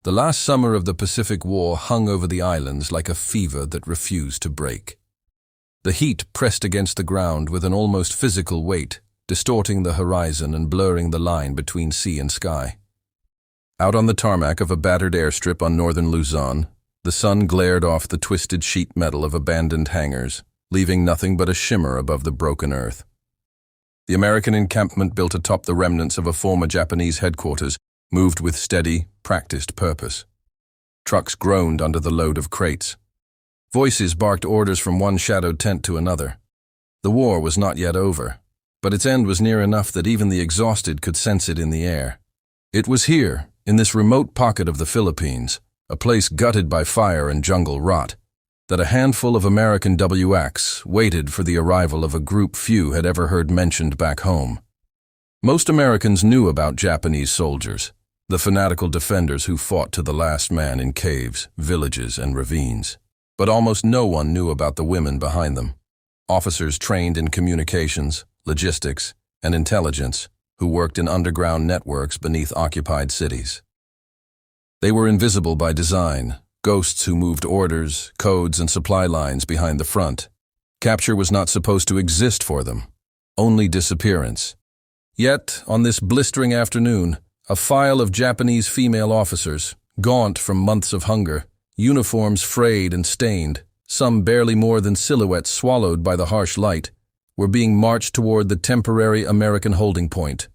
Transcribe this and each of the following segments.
The last summer of the Pacific War hung over the islands like a fever that refused to break. The heat pressed against the ground with an almost physical weight, distorting the horizon and blurring the line between sea and sky. Out on the tarmac of a battered airstrip on northern Luzon, the sun glared off the twisted sheet metal of abandoned hangars, leaving nothing but a shimmer above the broken earth. The American encampment, built atop the remnants of a former Japanese headquarters, moved with steady, practiced purpose. Trucks groaned under the load of crates. Voices barked orders from one shadowed tent to another. The war was not yet over, but its end was near enough that even the exhausted could sense it in the air. It was here, in this remote pocket of the Philippines, a place gutted by fire and jungle rot, that a handful of American WACs waited for the arrival of a group few had ever heard mentioned back home. Most Americans knew about Japanese soldiers, the fanatical defenders who fought to the last man in caves, villages, and ravines. But almost no one knew about the women behind them, officers trained in communications, logistics, and intelligence, who worked in underground networks beneath occupied cities. They were invisible by design, ghosts who moved orders, codes, and supply lines behind the front. Capture was not supposed to exist for them, only disappearance. Yet, on this blistering afternoon, a file of Japanese female officers, gaunt from months of hunger, uniforms frayed and stained, some barely more than silhouettes swallowed by the harsh light, were being marched toward the temporary American holding point.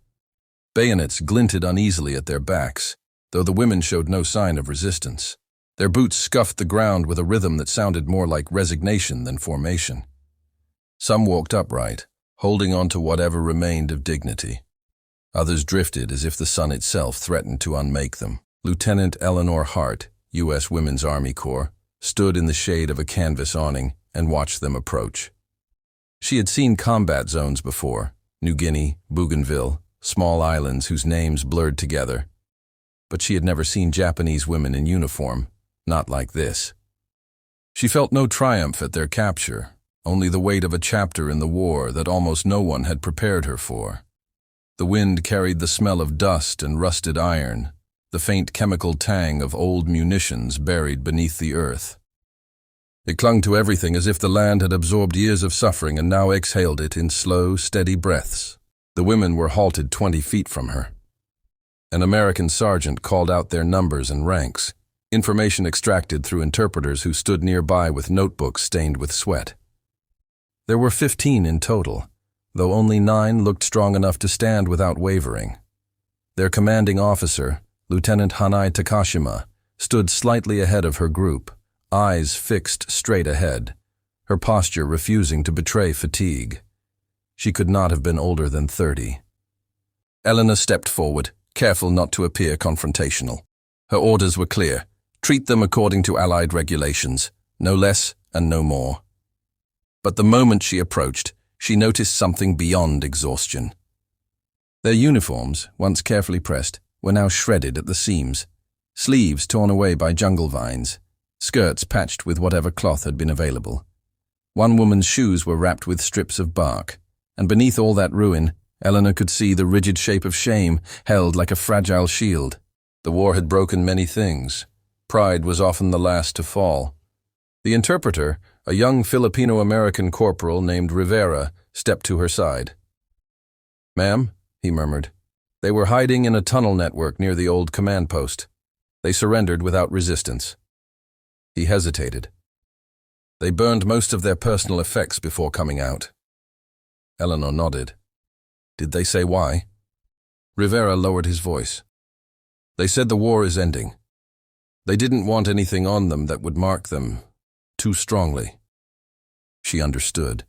Bayonets glinted uneasily at their backs, though the women showed no sign of resistance. Their boots scuffed the ground with a rhythm that sounded more like resignation than formation. Some walked upright, holding on to whatever remained of dignity. Others drifted as if the sun itself threatened to unmake them. Lieutenant Eleanor Hart, U.S. Women's Army Corps, stood in the shade of a canvas awning and watched them approach. She had seen combat zones before, New Guinea, Bougainville, small islands whose names blurred together. But she had never seen Japanese women in uniform, not like this. She felt no triumph at their capture, only the weight of a chapter in the war that almost no one had prepared her for. The wind carried the smell of dust and rusted iron, the faint chemical tang of old munitions buried beneath the earth. It clung to everything as if the land had absorbed years of suffering and now exhaled it in slow, steady breaths. The women were halted 20 feet from her. An American sergeant called out their numbers and ranks, information extracted through interpreters who stood nearby with notebooks stained with sweat. There were 15 in total, though only 9 looked strong enough to stand without wavering. Their commanding officer, Lieutenant Hanai Takashima, stood slightly ahead of her group, eyes fixed straight ahead, her posture refusing to betray fatigue. She could not have been older than 30. Eleanor stepped forward, careful not to appear confrontational. Her orders were clear: treat them according to Allied regulations, no less and no more. But the moment she approached, she noticed something beyond exhaustion. Their uniforms, once carefully pressed, were now shredded at the seams, sleeves torn away by jungle vines, skirts patched with whatever cloth had been available. One woman's shoes were wrapped with strips of bark, and beneath all that ruin, Eleanor could see the rigid shape of shame held like a fragile shield. The war had broken many things. Pride was often the last to fall. The interpreter, a young Filipino-American corporal named Rivera, stepped to her side. "Ma'am," he murmured. They were hiding in a tunnel network near the old command post. They surrendered without resistance. He hesitated. They burned most of their personal effects before coming out. Eleanor nodded. Did they say why? Rivera lowered his voice. They said the war is ending. They didn't want anything on them that would mark them too strongly. She understood.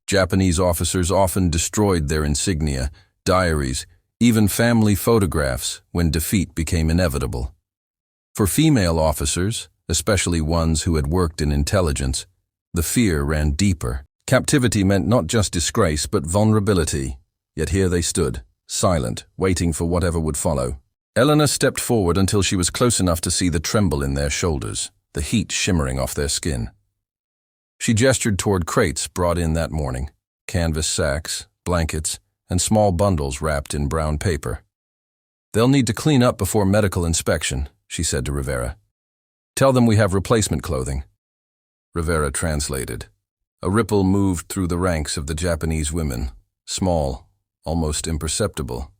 Japanese officers often destroyed their insignia, diaries, even family photographs when defeat became inevitable. For female officers, especially ones who had worked in intelligence, the fear ran deeper. Captivity meant not just disgrace but vulnerability, yet here they stood, silent, waiting for whatever would follow. Eleanor stepped forward until she was close enough to see the tremble in their shoulders, the heat shimmering off their skin. She gestured toward crates brought in that morning, canvas sacks, blankets, and small bundles wrapped in brown paper. They'll need to clean up before medical inspection. she said to Rivera. "Tell them we have replacement clothing." Rivera translated. A ripple moved through the ranks of the Japanese women, small, almost imperceptible,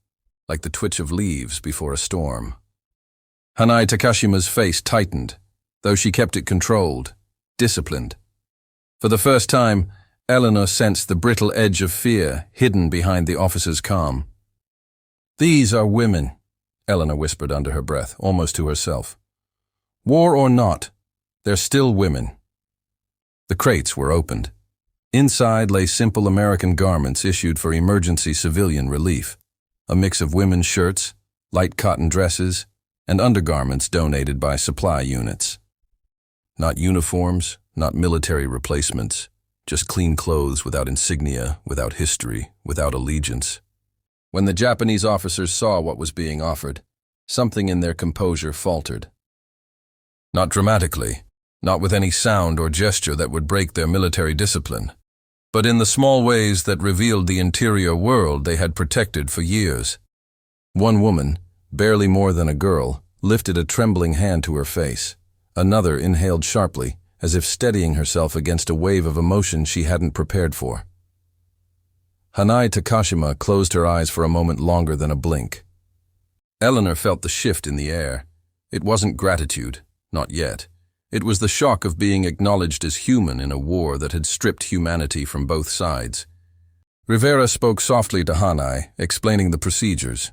like the twitch of leaves before a storm. Hanai Takashima's face tightened, though she kept it controlled, disciplined. For the first time, Eleanor sensed the brittle edge of fear hidden behind the officer's calm. "These are women," Eleanor whispered under her breath, almost to herself. "War or not, they're still women." The crates were opened. Inside lay simple American garments issued for emergency civilian relief, a mix of women's shirts, light cotton dresses, and undergarments donated by supply units. Not uniforms, not military replacements, just clean clothes without insignia, without history, without allegiance. When the Japanese officers saw what was being offered, something in their composure faltered. Not dramatically, not with any sound or gesture that would break their military discipline, but in the small ways that revealed the interior world they had protected for years. One woman, barely more than a girl, lifted a trembling hand to her face. Another inhaled sharply, as if steadying herself against a wave of emotion she hadn't prepared for. Hanai Takashima closed her eyes for a moment longer than a blink. Eleanor felt the shift in the air. It wasn't gratitude, not yet. It was the shock of being acknowledged as human in a war that had stripped humanity from both sides. Rivera spoke softly to Hanai, explaining the procedures.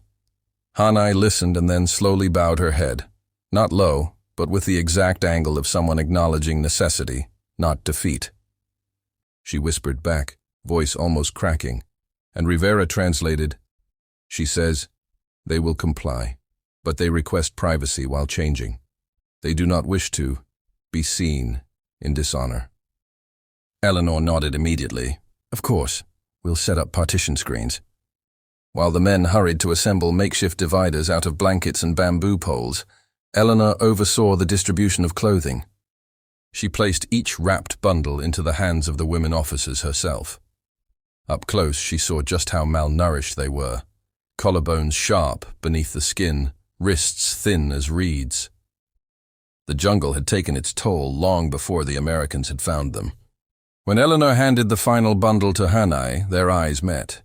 Hanai listened and then slowly bowed her head, not low, but with the exact angle of someone acknowledging necessity, not defeat. She whispered back, voice almost cracking, and Rivera translated, "She says, they will comply, but they request privacy while changing. They do not wish to be seen in dishonor." Eleanor nodded immediately. "Of course, we'll set up partition screens." While the men hurried to assemble makeshift dividers out of blankets and bamboo poles, Eleanor oversaw the distribution of clothing. She placed each wrapped bundle into the hands of the women officers herself. Up close, she saw just how malnourished they were. Collarbones sharp beneath the skin, wrists thin as reeds. The jungle had taken its toll long before the Americans had found them. When Eleanor handed the final bundle to Hanai, their eyes met.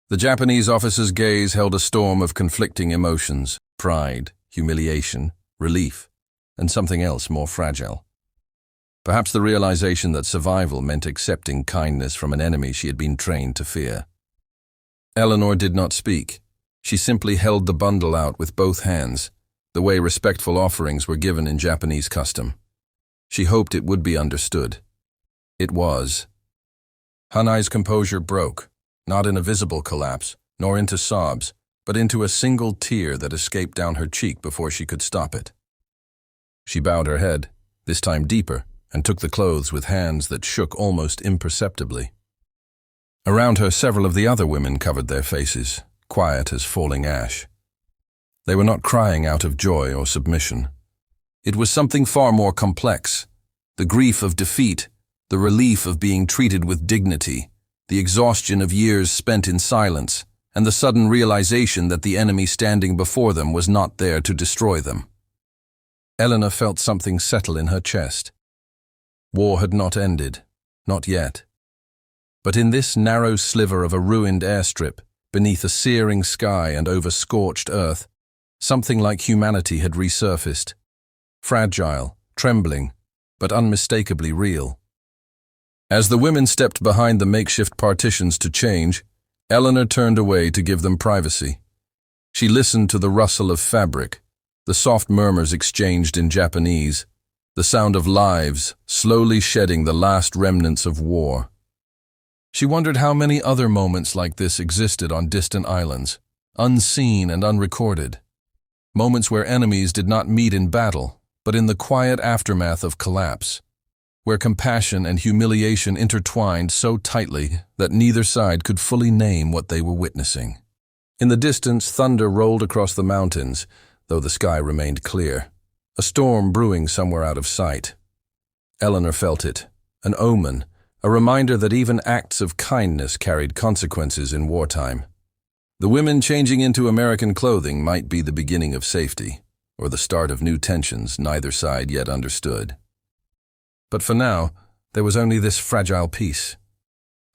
The Japanese officer's gaze held a storm of conflicting emotions: pride, humiliation, relief, and something else more fragile. Perhaps the realization that survival meant accepting kindness from an enemy she had been trained to fear. Eleanor did not speak. She simply held the bundle out with both hands, the way respectful offerings were given in Japanese custom. She hoped it would be understood. It was. Hanai's composure broke, not in a visible collapse, nor into sobs, but into a single tear that escaped down her cheek before she could stop it. She bowed her head, this time deeper, and took the clothes with hands that shook almost imperceptibly. Around her, several of the other women covered their faces, quiet as falling ash. They were not crying out of joy or submission. It was something far more complex: the grief of defeat, the relief of being treated with dignity, the exhaustion of years spent in silence, and the sudden realization that the enemy standing before them was not there to destroy them. Eleanor felt something settle in her chest. War had not ended, not yet. But in this narrow sliver of a ruined airstrip, beneath a searing sky and over scorched earth, something like humanity had resurfaced. Fragile, trembling, but unmistakably real. As the women stepped behind the makeshift partitions to change, Eleanor turned away to give them privacy. She listened to the rustle of fabric, the soft murmurs exchanged in Japanese, the sound of lives slowly shedding the last remnants of war. She wondered how many other moments like this existed on distant islands, unseen and unrecorded. Moments where enemies did not meet in battle, but in the quiet aftermath of collapse, where compassion and humiliation intertwined so tightly that neither side could fully name what they were witnessing. In the distance, thunder rolled across the mountains, though the sky remained clear, a storm brewing somewhere out of sight. Eleanor felt it, an omen, a reminder that even acts of kindness carried consequences in wartime. The women changing into American clothing might be the beginning of safety, or the start of new tensions neither side yet understood. But for now, there was only this fragile peace.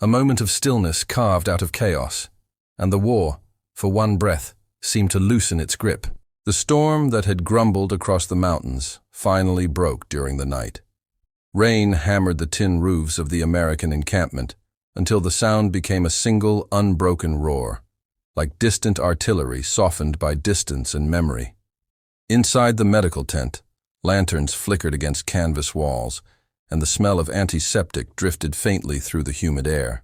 A moment of stillness carved out of chaos, and the war, for one breath, seemed to loosen its grip. The storm that had grumbled across the mountains finally broke during the night. Rain hammered the tin roofs of the American encampment until the sound became a single, unbroken roar, like distant artillery softened by distance and memory. Inside the medical tent, lanterns flickered against canvas walls, and the smell of antiseptic drifted faintly through the humid air.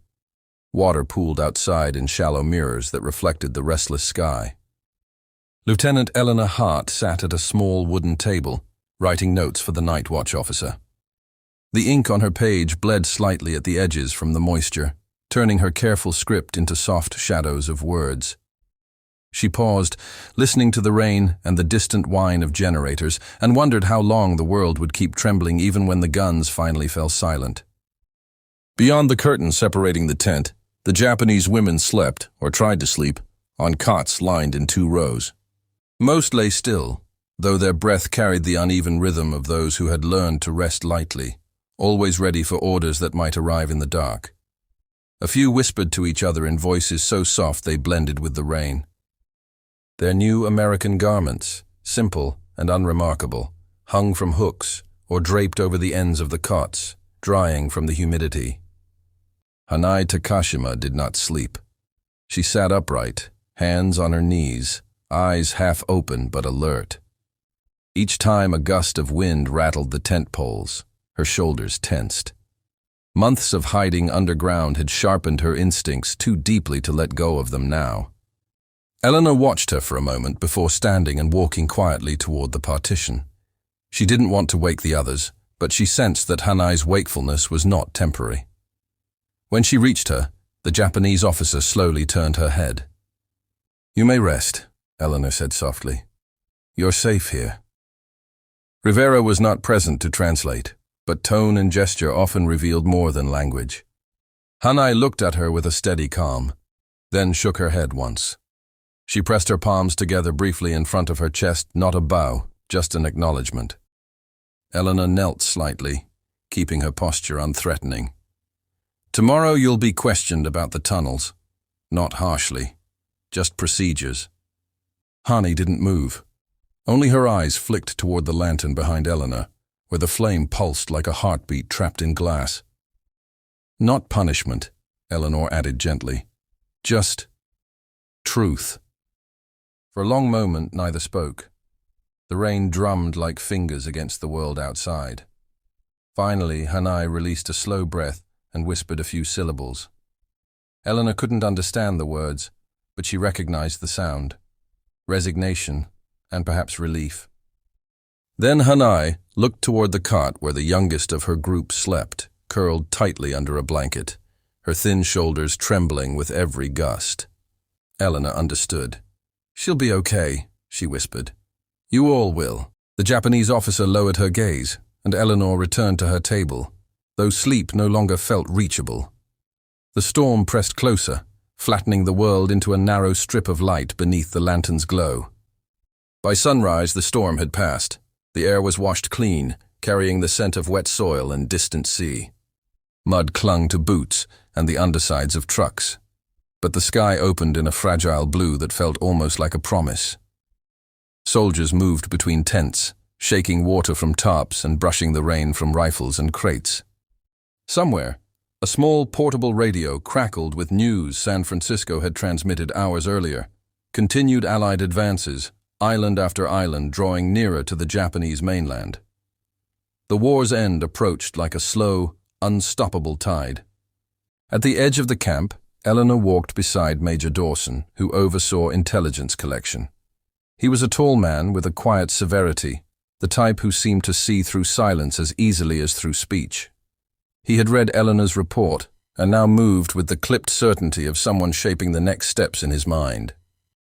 Water pooled outside in shallow mirrors that reflected the restless sky. Lieutenant Eleanor Hart sat at a small wooden table, writing notes for the night watch officer. The ink on her page bled slightly at the edges from the moisture, turning her careful script into soft shadows of words. She paused, listening to the rain and the distant whine of generators, and wondered how long the world would keep trembling even when the guns finally fell silent. Beyond the curtain separating the tent, the Japanese women slept, or tried to sleep, on cots lined in 2 rows. Most lay still, though their breath carried the uneven rhythm of those who had learned to rest lightly, always ready for orders that might arrive in the dark. A few whispered to each other in voices so soft they blended with the rain. Their new American garments, simple and unremarkable, hung from hooks or draped over the ends of the cots, drying from the humidity. Hanai Takashima did not sleep. She sat upright, hands on her knees, eyes half open but alert. Each time a gust of wind rattled the tent poles, her shoulders tensed. Months of hiding underground had sharpened her instincts too deeply to let go of them now. Eleanor watched her for a moment before standing and walking quietly toward the partition. She didn't want to wake the others, but she sensed that Hanai's wakefulness was not temporary. When she reached her, the Japanese officer slowly turned her head. "You may rest," Eleanor said softly. "You're safe here." Rivera was not present to translate, but tone and gesture often revealed more than language. Hanai looked at her with a steady calm, then shook her head once. She pressed her palms together briefly in front of her chest, not a bow, just an acknowledgement. Eleanor knelt slightly, keeping her posture unthreatening. "Tomorrow you'll be questioned about the tunnels. Not harshly, just procedures." Hani didn't move. Only her eyes flicked toward the lantern behind Eleanor, where the flame pulsed like a heartbeat trapped in glass. "Not punishment," Eleanor added gently. "Just truth." For a long moment, neither spoke. The rain drummed like fingers against the world outside. Finally, Hanai released a slow breath and whispered a few syllables. Eleanor couldn't understand the words, but she recognized the sound. Resignation, and perhaps relief. Then Hanai looked toward the cot where the youngest of her group slept, curled tightly under a blanket, her thin shoulders trembling with every gust. Eleanor understood. "She'll be okay," she whispered. "You all will." The Japanese officer lowered her gaze, and Eleanor returned to her table, though sleep no longer felt reachable. The storm pressed closer, flattening the world into a narrow strip of light beneath the lantern's glow. By sunrise, the storm had passed. The air was washed clean, carrying the scent of wet soil and distant sea. Mud clung to boots and the undersides of trucks, but the sky opened in a fragile blue that felt almost like a promise. Soldiers moved between tents, shaking water from tarps and brushing the rain from rifles and crates. Somewhere, a small portable radio crackled with news San Francisco had transmitted hours earlier. Continued Allied advances, island after island drawing nearer to the Japanese mainland. The war's end approached like a slow, unstoppable tide. At the edge of the camp, Eleanor walked beside Major Dawson, who oversaw intelligence collection. He was a tall man with a quiet severity, the type who seemed to see through silence as easily as through speech. He had read Eleanor's report and now moved with the clipped certainty of someone shaping the next steps in his mind.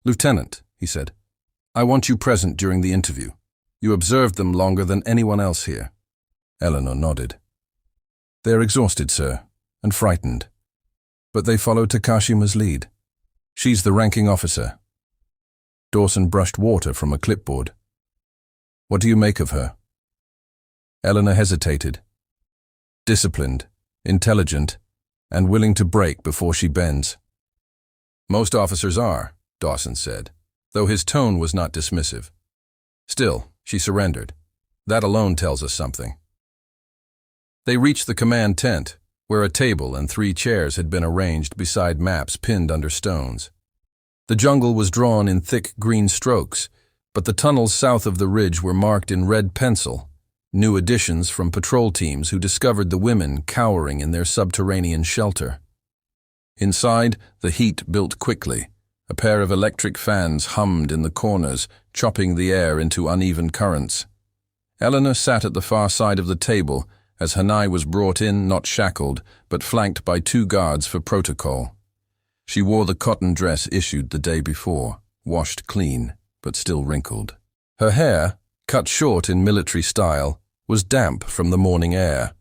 "Lieutenant," he said, "I want you present during the interview. You observed them longer than anyone else here." Eleanor nodded. "They're exhausted, sir, and frightened. But they followed Takashima's lead. She's the ranking officer." Dawson brushed water from a clipboard. What do you make of her? Eleanor hesitated. Disciplined, intelligent, and willing to break before she bends. Most officers are, Dawson said, though his tone was not dismissive. Still, she surrendered. That alone tells us something. They reached the command tent, where a table and 3 chairs had been arranged beside maps pinned under stones. The jungle was drawn in thick green strokes, but the tunnels south of the ridge were marked in red pencil, new additions from patrol teams who discovered the women cowering in their subterranean shelter. Inside, the heat built quickly. A pair of electric fans hummed in the corners, chopping the air into uneven currents. Eleanor sat at the far side of the table as Hanai was brought in, not shackled, but flanked by 2 guards for protocol. She wore the cotton dress issued the day before, washed clean, but still wrinkled. Her hair, cut short in military style, was damp from the morning air.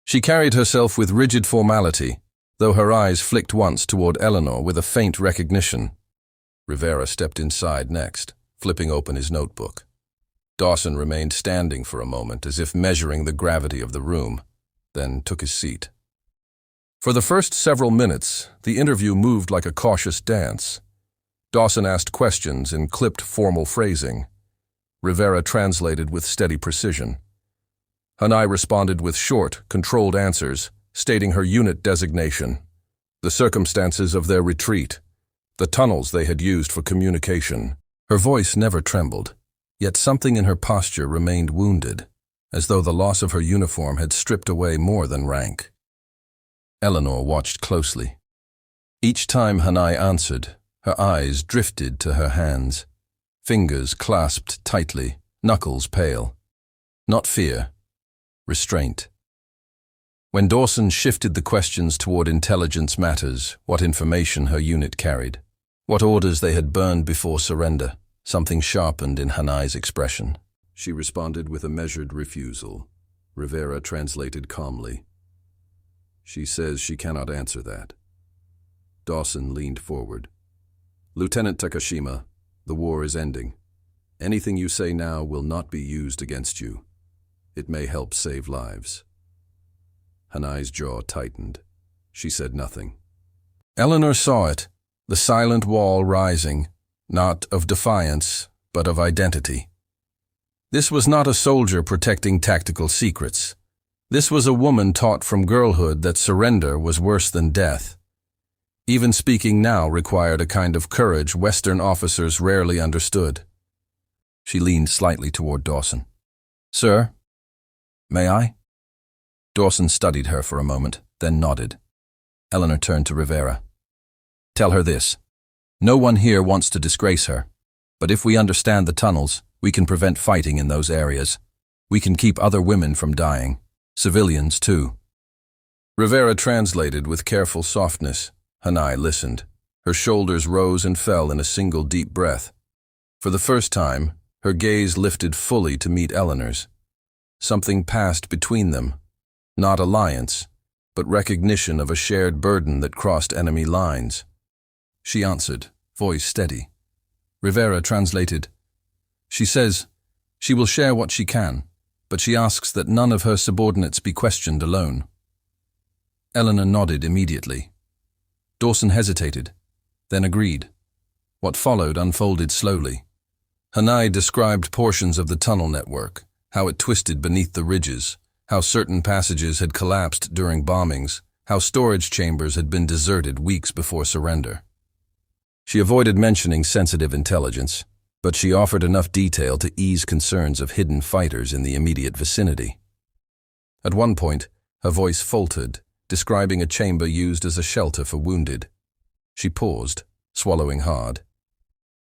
She carried herself with rigid formality, though her eyes flicked once toward Eleanor with a faint recognition. Rivera stepped inside next, flipping open his notebook. Dawson remained standing for a moment as if measuring the gravity of the room, then took his seat. For the first several minutes, the interview moved like a cautious dance. Dawson asked questions in clipped formal phrasing. Rivera translated with steady precision. Hanai responded with short, controlled answers, stating her unit designation, the circumstances of their retreat, the tunnels they had used for communication. Her voice never trembled, yet something in her posture remained wounded, as though the loss of her uniform had stripped away more than rank. Eleanor watched closely. Each time Hanai answered, her eyes drifted to her hands, fingers clasped tightly, knuckles pale. Not fear, restraint. When Dawson shifted the questions toward intelligence matters, what information her unit carried, what orders they had burned before surrender, something sharpened in Hanai's expression. She responded with a measured refusal. Rivera translated calmly. She says she cannot answer that. Dawson leaned forward. Lieutenant Takashima, the war is ending. Anything you say now will not be used against you. It may help save lives. Hanai's jaw tightened. She said nothing. Eleanor saw it, the silent wall rising, not of defiance, but of identity. This was not a soldier protecting tactical secrets. This was a woman taught from girlhood that surrender was worse than death. Even speaking now required a kind of courage Western officers rarely understood. She leaned slightly toward Dawson. Sir, may I? Dawson studied her for a moment, then nodded. Eleanor turned to Rivera. Tell her this. No one here wants to disgrace her, but if we understand the tunnels, we can prevent fighting in those areas. We can keep other women from dying, civilians too. Rivera translated with careful softness. Hanai listened. Her shoulders rose and fell in a single deep breath. For the first time, her gaze lifted fully to meet Eleanor's. Something passed between them. Not alliance, but recognition of a shared burden that crossed enemy lines. She answered, voice steady. Rivera translated. She says she will share what she can, but she asks that none of her subordinates be questioned alone. Eleanor nodded immediately. Dawson hesitated, then agreed. What followed unfolded slowly. Hanai described portions of the tunnel network, how it twisted beneath the ridges, how certain passages had collapsed during bombings, how storage chambers had been deserted weeks before surrender. She avoided mentioning sensitive intelligence, but she offered enough detail to ease concerns of hidden fighters in the immediate vicinity. At one point, her voice faltered, describing a chamber used as a shelter for wounded. She paused, swallowing hard.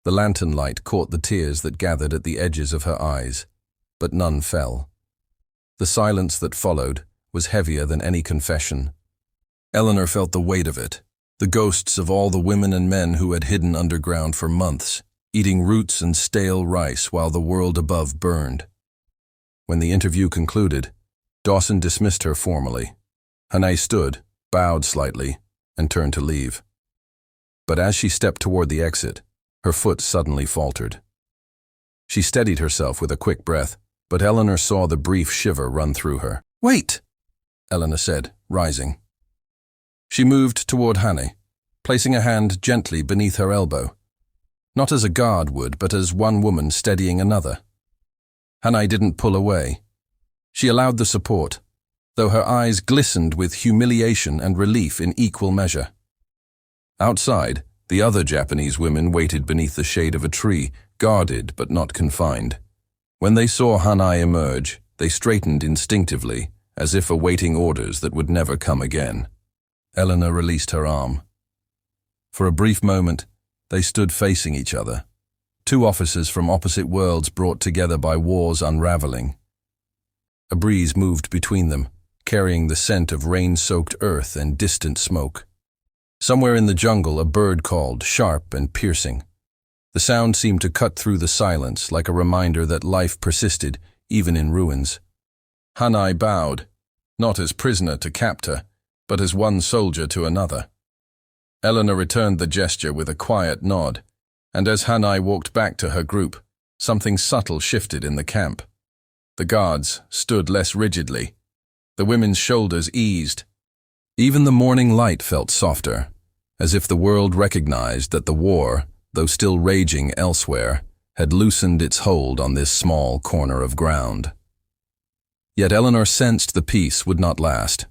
The lantern light caught the tears that gathered at the edges of her eyes, but none fell. The silence that followed was heavier than any confession. Eleanor felt the weight of it, the ghosts of all the women and men who had hidden underground for months, eating roots and stale rice while the world above burned. When the interview concluded, Dawson dismissed her formally. Hanai stood, bowed slightly, and turned to leave. But as she stepped toward the exit, her foot suddenly faltered. She steadied herself with a quick breath. but Eleanor saw the brief shiver run through her. "Wait," Eleanor said, rising. She moved toward Hanai, placing a hand gently beneath her elbow, not as a guard would, but as one woman steadying another. Hanai didn't pull away. She allowed the support, though her eyes glistened with humiliation and relief in equal measure. Outside, the other Japanese women waited beneath the shade of a tree, guarded but not confined. When they saw Hanai emerge, they straightened instinctively, as if awaiting orders that would never come again. Eleanor released her arm. For a brief moment, they stood facing each other, two officers from opposite worlds brought together by war's unraveling. A breeze moved between them, carrying the scent of rain-soaked earth and distant smoke. Somewhere in the jungle, a bird called, sharp and piercing. The sound seemed to cut through the silence, like a reminder that life persisted, even in ruins. Hanai bowed, not as prisoner to captor, but as one soldier to another. Eleanor returned the gesture with a quiet nod, and as Hanai walked back to her group, something subtle shifted in the camp. The guards stood less rigidly. The women's shoulders eased. Even the morning light felt softer, as if the world recognized that the war, though still raging elsewhere, had loosened its hold on this small corner of ground. Yet Eleanor sensed the peace would not last.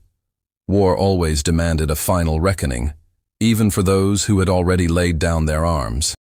War always demanded a final reckoning, even for those who had already laid down their arms.